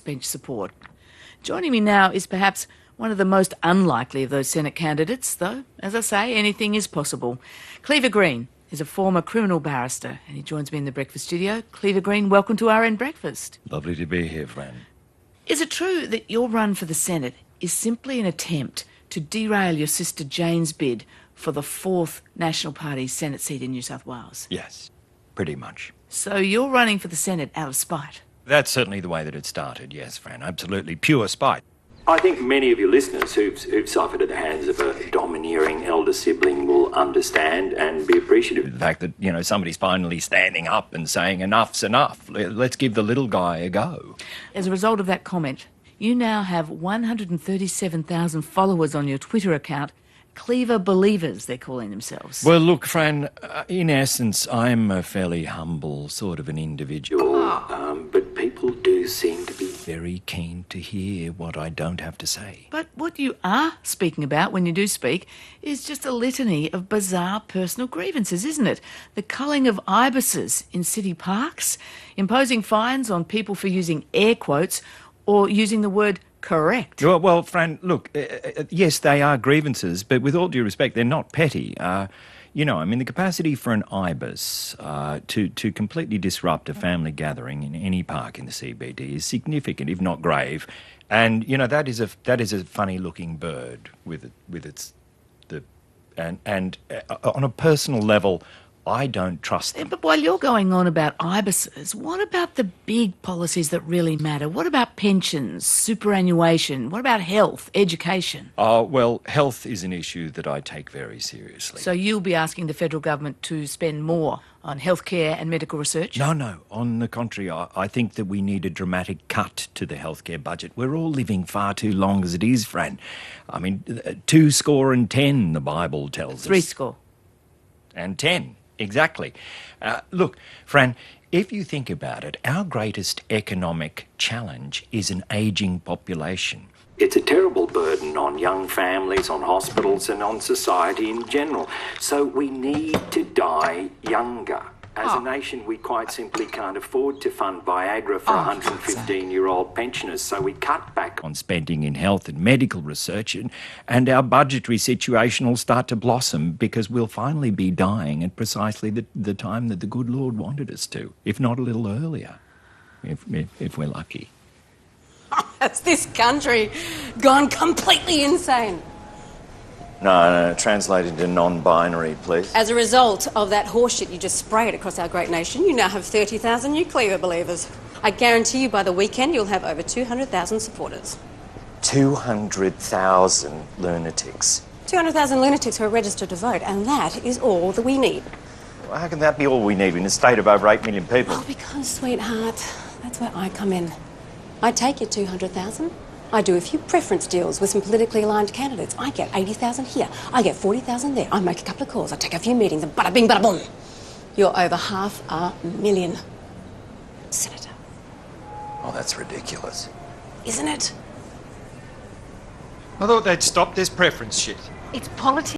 crossbench support. Joining me now is perhaps one of the most unlikely of those Senate candidates, though, as I say, anything is possible. Cleaver Green is a former criminal barrister, and he joins me in the breakfast studio. Cleaver Green, welcome to RN Breakfast. Lovely to be here, Fran. Is it true that your run for the Senate is simply an attempt to derail your sister Jane's bid for the 4th National Party Senate seat in New South Wales? Yes, pretty much. So you're running for the Senate out of spite? That's certainly the way that it started, yes, Fran. Absolutely pure spite. I think many of your listeners who've suffered at the hands of a domineering elder sibling will understand and be appreciative. The fact that, somebody's finally standing up and saying enough's enough. Let's give the little guy a go. As a result of that comment, you now have 137,000 followers on your Twitter account. Cleaver Believers, they're calling themselves. Well, look, Fran, in essence, I'm a fairly humble sort of an individual. But people do seem to be very keen to hear what I don't have to say. But what you are speaking about when you do speak is just a litany of bizarre personal grievances, isn't it? The culling of ibises in city parks, imposing fines on people for using air quotes or using the word correct. Well, Fran, look, yes, they are grievances, but with all due respect, they're not petty. The capacity for an ibis to completely disrupt a family gathering in any park in the CBD is significant, if not grave. And that is a funny-looking bird and on a personal level, I don't trust them. But while you're going on about ibises, what about the big policies that really matter? What about pensions, superannuation? What about health, education? Well, health is an issue that I take very seriously. So you'll be asking the federal government to spend more on healthcare and medical research? No. On the contrary, I think that we need a dramatic cut to the healthcare budget. We're all living far too long as it is, Fran. 210, the Bible tells us. 3 and 10. Exactly. Look, Fran, if you think about it, our greatest economic challenge is an ageing population. It's a terrible burden on young families, on hospitals and on society in general. So we need to die younger. As a nation, we quite simply can't afford to fund Viagra for 115-year-old pensioners, so we cut back on spending in health and medical research, and our budgetary situation will start to blossom because we'll finally be dying at precisely the time that the good Lord wanted us to, if not a little earlier, if we're lucky. Has this country gone completely insane? No, translate into non-binary, please. As a result of that horseshit you just sprayed across our great nation, you now have 30,000 new Cleaver Believers. I guarantee you by the weekend you'll have over 200,000 supporters. 200,000 lunatics. 200,000 lunatics who are registered to vote, and that is all that we need. Well, how can that be all we need in a state of over 8 million people? Oh, because, sweetheart, that's where I come in. I take your 200,000. I do a few preference deals with some politically aligned candidates. I get 80,000 here. I get 40,000 there. I make a couple of calls. I take a few meetings and bada bing, bada boom. You're over 500,000. Senator. Oh, that's ridiculous. Isn't it? I thought they'd stop this preference shit. It's politics.